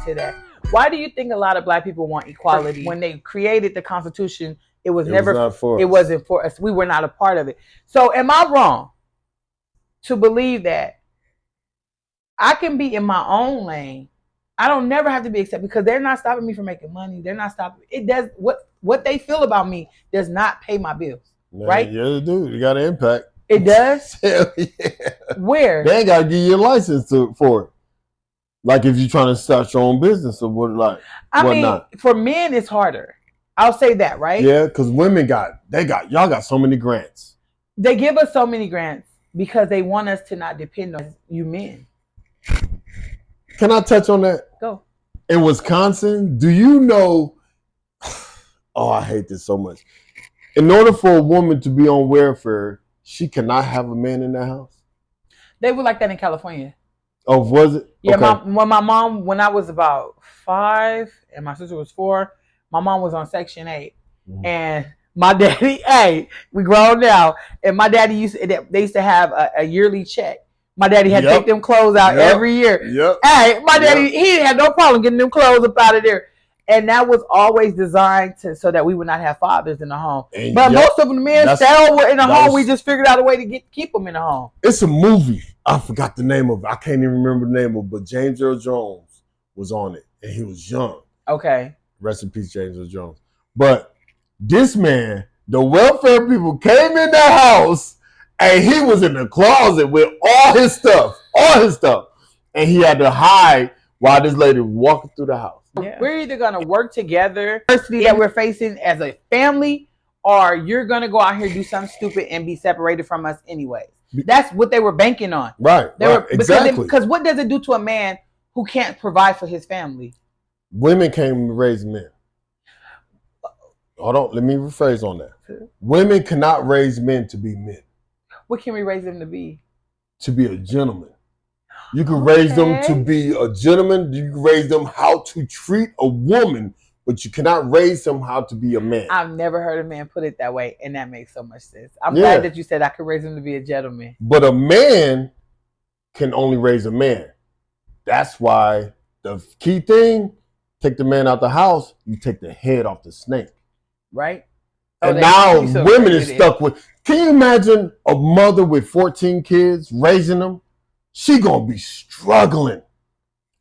into that. Why do you think a lot of black people want equality? When they created the Constitution, it wasn't for us. We were not a part of it. So am I wrong to believe that I can be in my own lane? I don't never have to be accepted because they're not stopping me from making money. They're not stopping. It does what they feel about me does not pay my bills. Man, right? Yeah, it do. You got an impact. It does? Hell yeah. Where? They ain't got to give you a license for it. Like if you're trying to start your own business or whatnot. I mean, for men, it's harder. I'll say that, right? Yeah, because women y'all got so many grants. They give us so many grants because they want us to not depend on you men. Can I touch on that? Go. In Wisconsin, do you know, oh, I hate this so much. In order for a woman to be on welfare, she cannot have a man in that house? They were like that in California. Oh, was it? Yeah, okay. My mom, when I was about 5 and my sister was 4, my mom was on Section 8. Mm-hmm. And my daddy, hey, we grown now, and my daddy they used to have a yearly check. My daddy had to take them clothes out every year. Yep. Hey, my daddy, he had no problem getting them clothes up out of there. And that was always designed so that we would not have fathers in the home. And but most of the men still were in the home. We just figured out a way to keep them in the home. It's a movie. I forgot the name of it. I can't even remember the name of it. But James Earl Jones was on it. And he was young. Okay. Rest in peace, James Earl Jones. But this man, the welfare people came in the house. And he was in the closet with all his stuff. And he had to hide while this lady was walking through the house. Yeah. We're either going to work together, adversity that we're facing as a family, or you're going to go out here and do something stupid and be separated from us anyways. That's what they were banking on. Right, exactly. Because what does it do to a man who can't provide for his family? Women can't raise men. Hold on, let me rephrase on that. Women cannot raise men to be men. What can we raise them to be? To be a gentleman. You can raise them to be a gentleman. You can raise them how to treat a woman, but you cannot raise them how to be a man. I've never heard a man put it that way, and that makes so much sense. I'm glad that you said I could raise him to be a gentleman. But a man can only raise a man. That's why the key thing, take the man out the house, you take the head off the snake. Right? And now women is stuck with, can you imagine a mother with 14 kids raising them? She gonna be struggling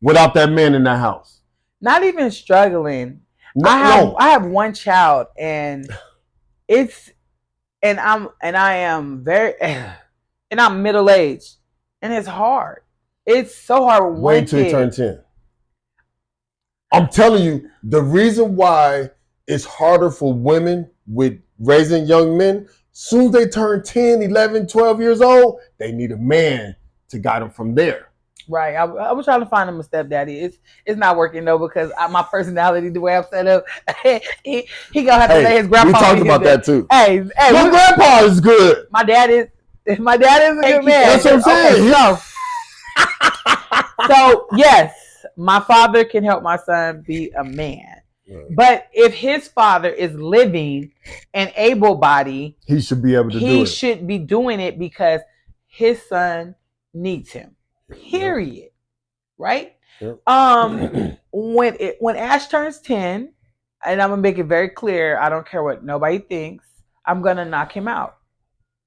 without that man in the house. Not even struggling. I have one child, and I'm middle aged, and it's hard. It's so hard. Wait till you turn 10. I'm telling you, the reason why it's harder for women with raising young men, soon as they turn 10, 11, 12 years old, they need a man to guide them from there. Right. I was trying to find him a stepdaddy. It's not working though because my personality, the way I'm set up, he gonna have to lay his grandpa. We talked about that too. Hey, my grandpa is good. My dad is a good man. That's what I'm saying. Okay, so yes, my father can help my son be a man. Right. But if his father is living and able-bodied, he should be able to do it. He should be doing it because his son needs him. Period. Yep. Right? Yep. When Ash turns 10, and I'm gonna make it very clear, I don't care what nobody thinks, I'm gonna knock him out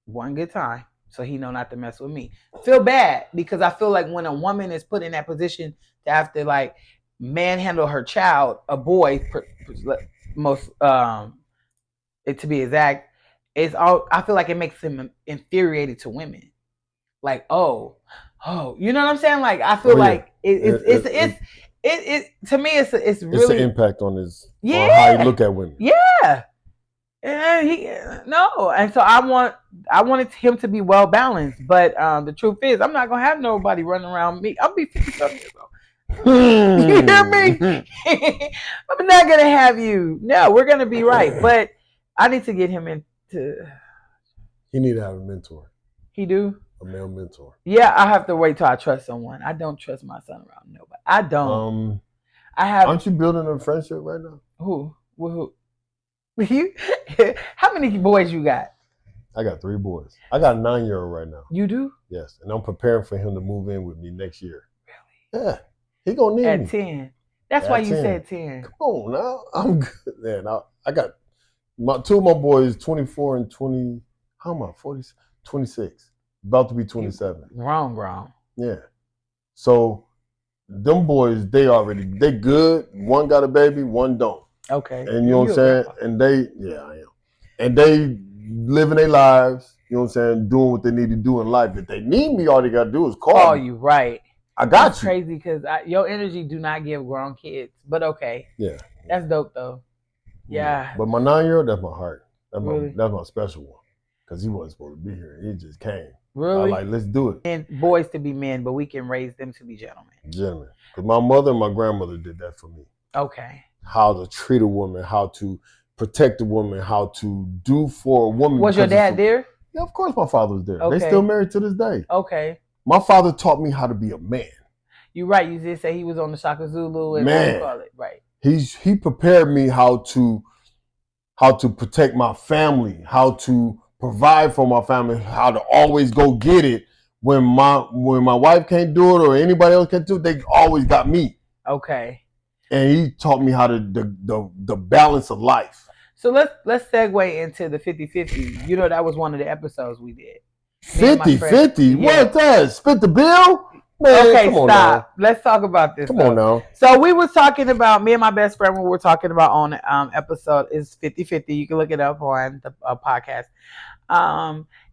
one good time so he know not to mess with me. Feel bad because I feel like when a woman is put in that position to have to like manhandle her child, a boy, most to be exact, it's all. I feel like it makes him infuriated to women. Like, oh, you know what I'm saying? Like, I feel like it's to me, it's really it's an impact on his on how you look at women. Yeah, and and so I wanted him to be well balanced, but the truth is, I'm not gonna have nobody running around me. I'll be 57 years old. You hear me? I'm not gonna have you. No, we're gonna be right. But I need to get him into. He need to have a mentor. He do? A male mentor. Yeah, I have to wait till I trust someone. I don't trust my son around nobody. I don't. Aren't you building a friendship right now? Who? You? How many boys you got? I got 3 boys. I got a 9-year-old right now. You do? Yes, and I'm preparing for him to move in with me next year. Really? Yeah. He gonna need me. At 10. That's why you said 10. Come on now. I'm good, man. I got two of my boys, 24 and 20. How am I? 40, 26. About to be 27. Grown. Yeah. So them boys, they good. One got a baby, one don't. Okay. And you know what I'm saying? And I am. And they living their lives, you know what I'm saying, doing what they need to do in life. If they need me, all they got to do is call me. You, right. I got That's crazy because your energy do not give grown kids. But okay. Yeah. That's dope, though. Yeah. But my 9-year-old, that's my heart. That's really? my special one. Because he wasn't supposed to be here. He just came. Really? I was like, let's do it. And boys to be men, but we can raise them to be gentlemen. Gentlemen. Because my mother and my grandmother did that for me. Okay. How to treat a woman, how to protect a woman, how to do for a woman. Was your dad there? Yeah, of course my father was there. Okay. They still married to this day. Okay. My father taught me how to be a man. You're right. You did say he was on the Shaka Zulu and man. What you call it. Right. He prepared me how to protect my family, how to provide for my family, how to always go get it. When my wife can't do it or anybody else can't do it, they always got me. Okay. And he taught me how to the balance of life. So let's segue into the 50-50. You know, that was one of the episodes we did. 50-50? What's that? Split the bill? Man, okay, stop. Let's talk about this. Come on now. So we were talking about, me and my best friend, we were talking about on the episode is 50-50. You can look it up on the podcast.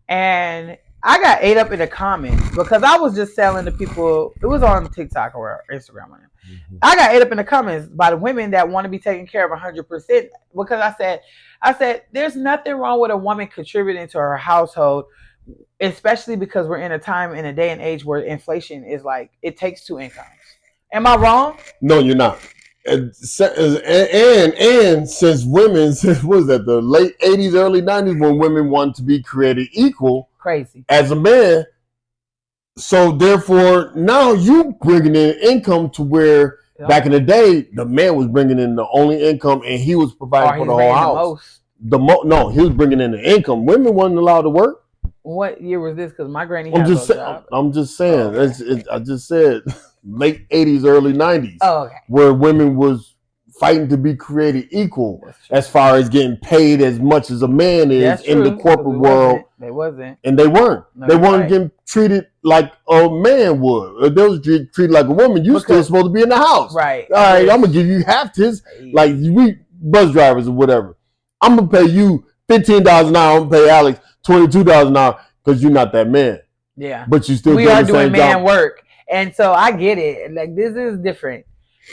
And I got ate up in the comments because I was just telling the people, it was on TikTok or Instagram. Mm-hmm. I got ate up in the comments by the women that want to be taken care of 100% because I said, there's nothing wrong with a woman contributing to her household, especially because we're in a time, in a day and age where inflation is like, it takes 2 incomes. Am I wrong? No, you're not. And since women, what was that, the late 80s, early 90s, when women wanted to be created equal. Crazy. As a man. So therefore, now you bringing in income to where back in the day, the man was bringing in the only income and he was providing for the whole house. No, he was bringing in the income. Women weren't allowed to work. What year was this? Because my granny had no job. I'm just saying. Oh, okay. I just said late 80s, early 90s. Oh, okay. Where women was fighting to be created equal as far as getting paid as much as a man is in the corporate world. They wasn't. And they weren't. No, they weren't getting treated like a man would. They was treated like a woman. You still supposed to be in the house. Right. All right, I'm going to give you half this. Like we bus drivers or whatever. I'm going to pay you $15 an hour. I'm going to pay Alex $22 an hour because you're not that man. Yeah. But you still we are doing man work. And so I get it. Like, this is different.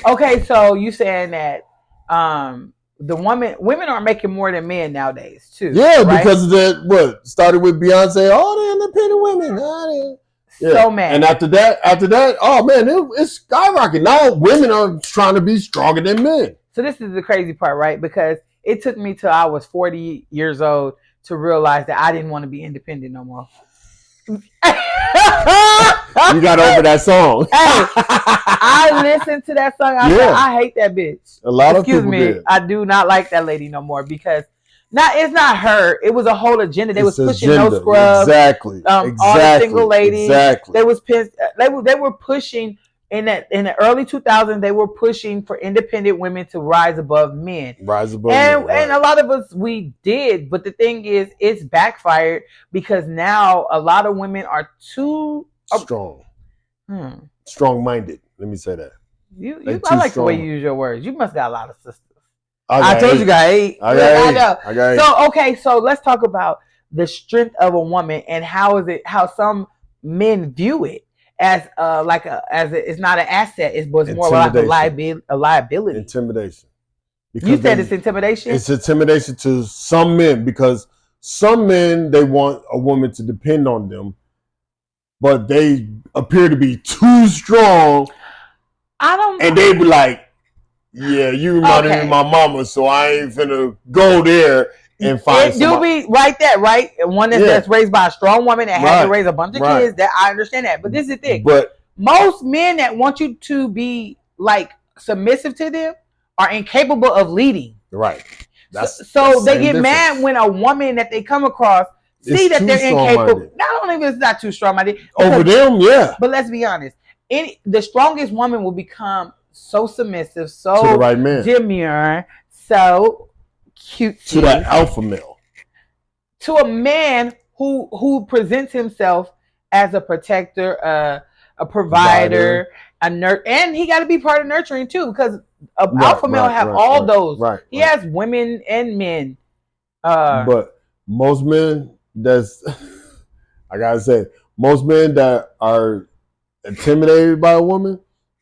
Okay, so you saying that women are making more than men nowadays too. Yeah, right? Because of that. What started with Beyonce? Oh, the independent women. Oh, yeah. So mad. And after that, oh man, it's skyrocketing. Now women are trying to be stronger than men. So this is the crazy part, right? Because it took me till I was 40 years old to realize that I didn't want to be independent no more. You got over that song. Hey, I listened to that song. I said, I hate that bitch. A lot of people did. I do not like that lady no more because it's not her. It was a whole agenda. They was pushing no scrubs. Exactly. All the single ladies. Exactly. They was pissed. They were pushing in the early 2000s. They were pushing for independent women to rise above men. And a lot of us, we did. But the thing is, it's backfired because now a lot of women are too strong. Strong-minded. Let me say that. I like the way you use your words. You must got a lot of sisters. I told you got 8. I know. I got 8. So okay, so let's talk about the strength of a woman and how some men view it as it's not an asset. It's more like a liability. Intimidation. Because you said it's intimidation? It's intimidation to some men because some men, they want a woman to depend on them, but they appear to be too strong. And they be like, yeah, you reminded me of my mama, so I ain't finna go there and find somebody. It do be right there, right? One that's raised by a strong woman that had to raise a bunch of kids. That I understand that, but this is the thing. But most men that want you to be like submissive to them are incapable of leading. Right. So they get mad when a woman that they come across see that they're incapable. Not only is it's not too strong-minded over them, yeah. But let's be honest. The strongest woman will become so submissive, so to the right man, demure, so cute, to that alpha male, to a man who presents himself as a protector, a provider, a nurse, and he got to be part of nurturing too, because alpha male have all those. He has women and men. But most men, I gotta say, most men that are intimidated by a woman,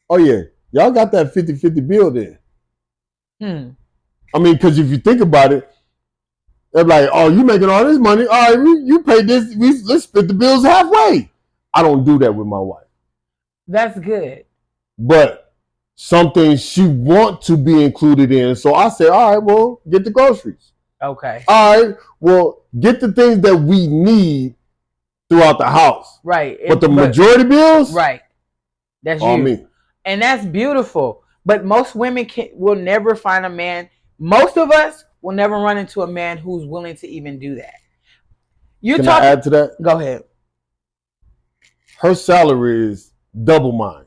oh yeah, y'all got that 50-50 bill there. I mean, because if you think about it, they're like, oh, you making all this money. All right, you pay this. Let's split the bills halfway. I don't do that with my wife. That's good. But something she wants to be included in. So I say, all right, well, get the groceries. Okay. All right, well, get the things that we need throughout the house. Right. But the majority bills? Right. That's all you. Me. And that's beautiful. But most women will never find a man. Most of us will never run into a man who's willing to even do that. Can I add to that? Go ahead. Her salary is double mine.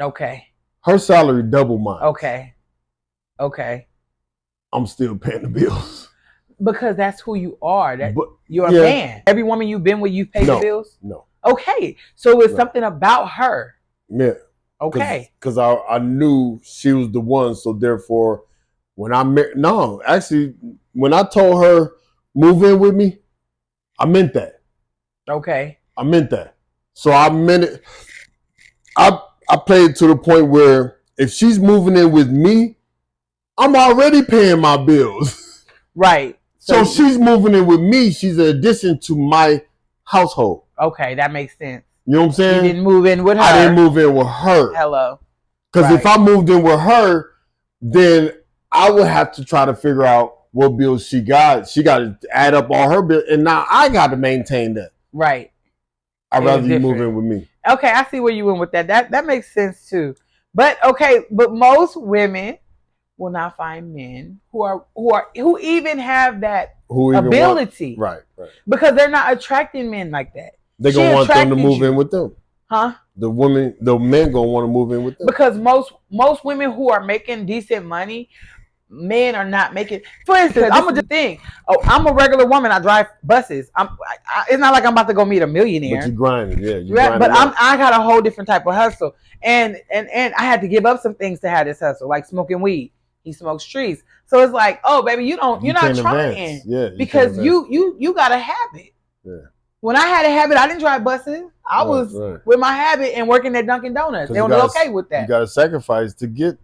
Okay. Her salary double mine. Okay. I'm still paying the bills. Because that's who you are. You're a man. Every woman you've been with, you've paid the bills? No. Okay. So it's something about her. Yeah. Okay. Because I knew she was the one. So therefore, when I when I told her move in with me, I meant that. Okay. I meant that. So I meant it. I played to the point where if she's moving in with me, I'm already paying my bills. Right. So she's moving in with me. She's an addition to my household. Okay, that makes sense. You know what I'm saying? You didn't move in with her. I didn't move in with her. Hello. Because if I moved in with her, then I would have to try to figure out what bills she got. She got to add up all her bills. And now I got to maintain that. Right. I'd rather you move in with me. Okay, I see where you went with that. That makes sense too. But most women will not find men who even have that ability. Right. Because they're not attracting men like that. They're gonna want them to move in with them. Huh? The men gonna want to move in with them. Because most women who are making decent money, men are not making. For instance, I'm gonna just think. Oh, I'm a regular woman. I drive buses. It's not like I'm about to go meet a millionaire. But you grinding, But I got a whole different type of hustle, and I had to give up some things to have this hustle, like smoking weed. He smokes trees, so it's like, oh baby, you're not trying, because you got a habit. Yeah. When I had a habit, I didn't drive buses. I was with my habit and working at Dunkin' Donuts. They were okay with that. You got to sacrifice to get,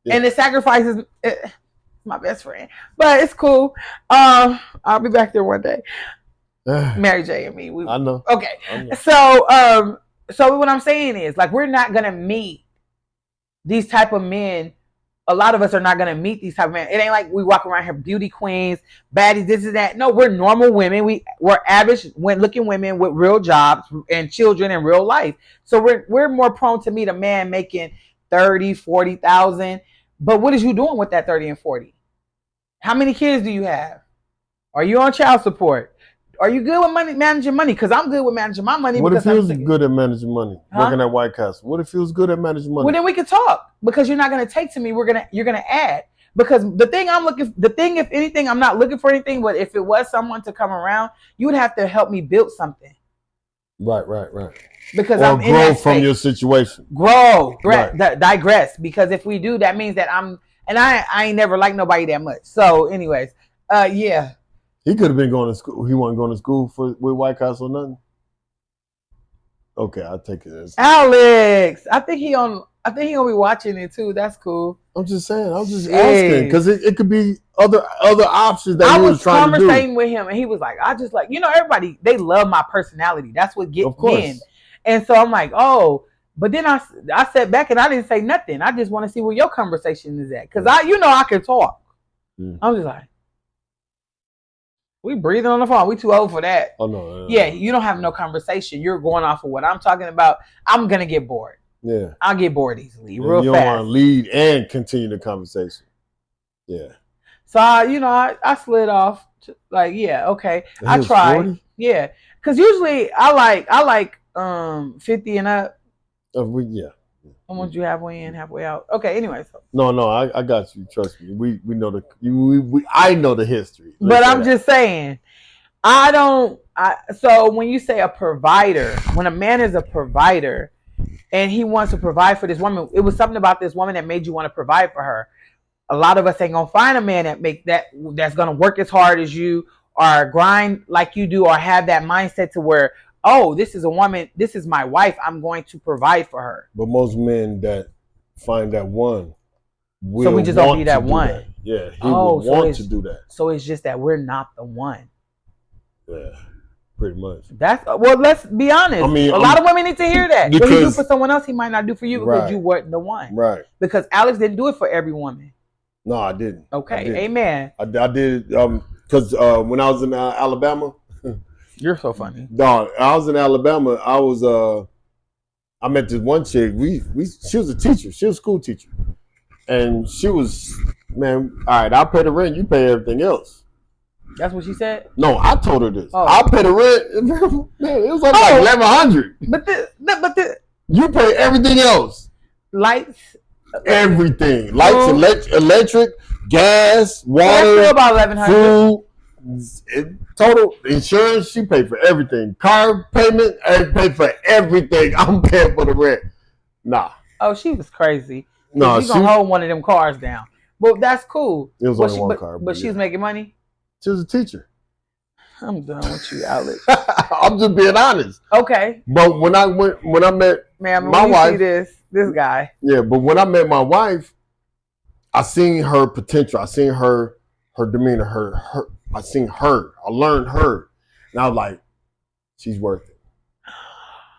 and the sacrifice is. My best friend, but it's cool. I'll be back there one day. Mary J and me. I know. Okay. I know. So what I'm saying is, like, we're not gonna meet these type of men. A lot of us are not gonna meet these type of men. It ain't like we walk around here beauty queens, baddies, this and that. No, we're normal women. We're average looking women with real jobs and children in real life. So we're more prone to meet a man making 30, 40,000. But what is you doing with that 30 and 40? How many kids do you have? Are you on child support? Are you good with managing money? Because I'm good with managing my money. What if he was good at managing money? Working at White Castle. What if he was good at managing money? Well, then we could talk, because you're not going to take to me. You're gonna add. Because if anything, I'm not looking for anything. But if it was someone to come around, you would have to help me build something. Right. Because I'm in that space. Grow from your situation. Digress. Because if we do, that means that I ain't never liked nobody that much. So, anyways, yeah. He could have been going to school. He wasn't going to school with White Castle or nothing. Okay, I'll take it as Alex. I think he'll be watching it too. That's cool. I'm just saying. I'm just asking, because it could be other options that he was trying to do. I was conversating with him, and he was like, "I just like, everybody, they love my personality. That's what gets men." And so I'm like, "Oh." But then I sat back and I didn't say nothing. I just want to see where your conversation is at, because I can talk. I'm just like, we breathing on the phone. We too old for that. Oh no. Yeah, you don't have no conversation. You're going off of what I'm talking about. I'm gonna get bored. Yeah, I'll get bored easily, real fast. You don't want to lead and continue the conversation. Yeah. So I slid off. Like, yeah, okay. I tried. 40? Yeah, because usually I like 50 and up. Yeah. I want you halfway in, halfway out. Okay, anyway. So. No, I got you. Trust me. We know I know the history. But I'm just saying, so when you say a provider, when a man is a provider and he wants to provide for this woman, it was something about this woman that made you want to provide for her. A lot of us ain't gonna find a man that's gonna work as hard as you or grind like you do or have that mindset to where, oh, this is a woman, this is my wife, I'm going to provide for her. But most men that find that one will so we just don't be that one. That. Yeah, he will want to do that. So it's just that we're not the one. Yeah, pretty much. Let's be honest. I mean, a lot of women need to hear that. What he do for someone else, he might not do for you because you weren't the one. Right. Because Alex didn't do it for every woman. No, I didn't. Okay, amen. I did because when I was in Alabama. You're so funny. No, I was in Alabama. I met this one chick. She was a teacher. She was a school teacher. And she was, man, all right, I'll pay the rent, you pay everything else. That's what she said? No, I told her this. Oh. I'll pay the rent. Man, it was like $1,100. But you pay everything else. Lights. Everything. Lights, electric, gas, water. That's still about $1,100. Food. Total insurance, she paid for everything. Car payment, I paid for everything. I'm paying for the rent. Nah. Oh, she was crazy. No, she's gonna hold one of them cars down. Well, that's cool. It was only one car. But she's making money? She was a teacher. I'm done with you, Alex. I'm just being honest. Okay. But when I met my wife, see this guy. Yeah, but when I met my wife, I seen her potential. I seen her demeanor, her I seen her. I learned her. And I was like, she's worth it.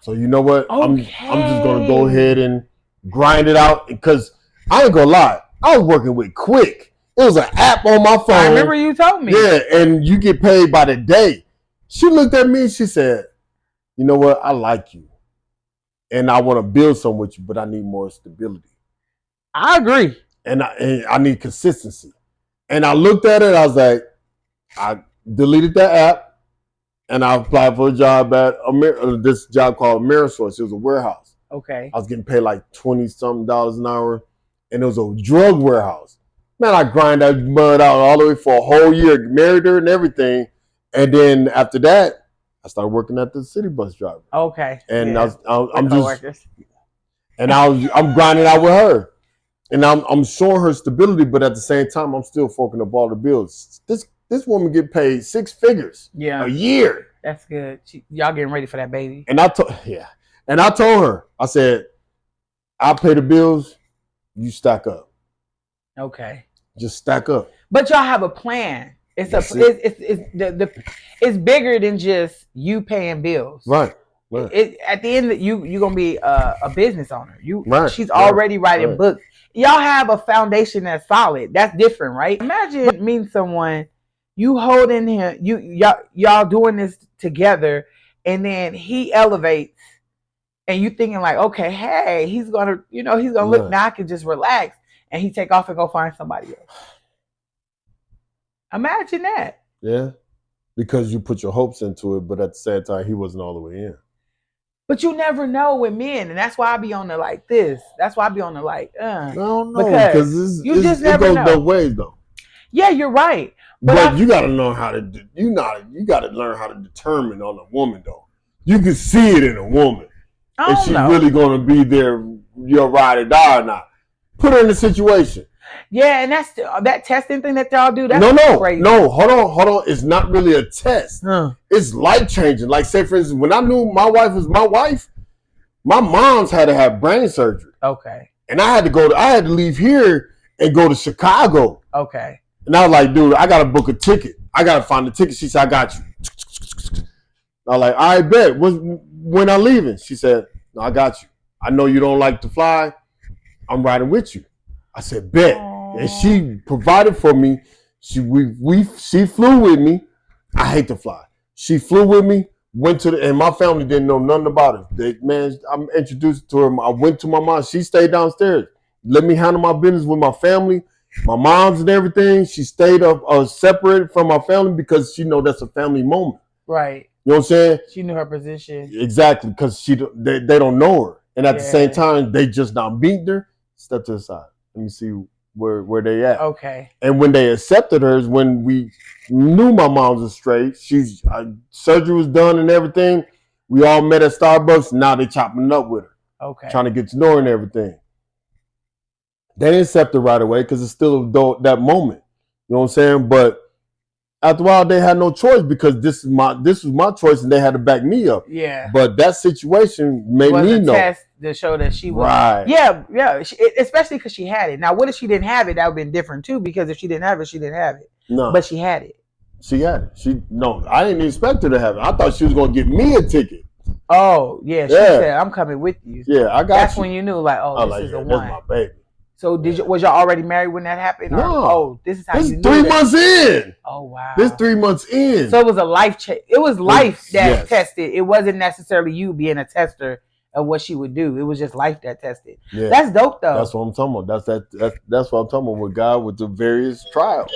So you know what? Okay. I'm just gonna go ahead and grind it out because I ain't gonna lie. I was working with Quick. It was an app on my phone. I remember you told me. Yeah, and you get paid by the day. She looked at me and she said, you know what? I like you. And I want to build something with you, but I need more stability. I agree. And I need consistency. And I looked at it, I was like, I deleted that app and I applied for a job at this job called Amerisource. It was a warehouse. Okay. I was getting paid like $20-something an hour, and it was a drug warehouse. Man, I grind that mud out all the way for a whole year, married her and everything. And then after that, I started working at the city bus driver. Okay. And I'm grinding out with her. And I'm showing her stability, but at the same time, I'm still forking up all the bills. This woman get paid 6 figures a year. That's good. Y'all getting ready for that baby. And I told her, I said, I'll pay the bills, you stack up. Okay. Just stack up. But y'all have a plan. It's bigger than just you paying bills. Right. At the end, you're gonna be a business owner. She's right. already writing books. Y'all have a foundation that's solid. That's different, right? Imagine meeting someone, you holding him, y'all doing this together, and then he elevates, and you thinking like, okay, hey, he's gonna look now. I can just relax, and he take off and go find somebody else. Imagine that. Yeah, because you put your hopes into it, but at the same time, he wasn't all the way in. But you never know with men, and that's why I be on the like this. That's why I be on the like, No, because you just never know. It goes both ways, though. Yeah, you're right. But you got to learn how to. You got to learn how to determine on a woman, though. You can see it in a woman if she's really going to be there, your ride or die or not. Put her in a situation. Yeah, and that's that testing thing that y'all do. That's crazy. No, hold on. It's not really a test. It's life changing. Like, say for instance, when I knew my wife was my wife, my mom's had to have brain surgery. Okay. And I had to leave here and go to Chicago. Okay. And I was like, dude, I gotta book a ticket. I gotta find the ticket. She said, I got you. I was like, all right, bet. When I'm leaving? She said, no, I got you. I know you don't like to fly. I'm riding with you. I said, bet. Aww. And she provided for me. She flew with me. I hate to fly. She flew with me, and my family didn't know nothing about it. I'm introduced to her. I went to my mom. She stayed downstairs. Let me handle my business with my family, my moms and everything. She stayed up separated from my family because she know that's a family moment. Right. You know what I'm saying? She knew her position. Exactly, because they don't know her. and at the same time they just not beating her, step to the side. Let me see where they at. Okay. And when they accepted her is when we knew my mom was straight. Surgery was done and everything. We all met at Starbucks. Now they chopping it up with her. Okay. Trying to get to know her and everything. They didn't accept her right away because it's still that moment. You know what I'm saying? But after a while, they had no choice because this was my choice, and they had to back me up. Yeah. But that situation made me know. Test to show that she was right. Yeah. Especially because she had it. Now, what if she didn't have it? That would have been different too. Because if she didn't have it, she didn't have it. No. But she had it. She had it. I didn't expect her to have it. I thought she was gonna give me a ticket. Oh yeah. She said, "I'm coming with you." Yeah, I got. That's when you knew, like, oh, this is the one. That's my baby. So was y'all already married when that happened? No. This is how you knew. 3 months in. Oh wow. This 3 months in. So it was a life check. It was life that tested. It wasn't necessarily you being a tester of what she would do. It was just life that tested. Yeah. That's dope though. That's what I'm talking about. That's what I'm talking about with God with the various trials.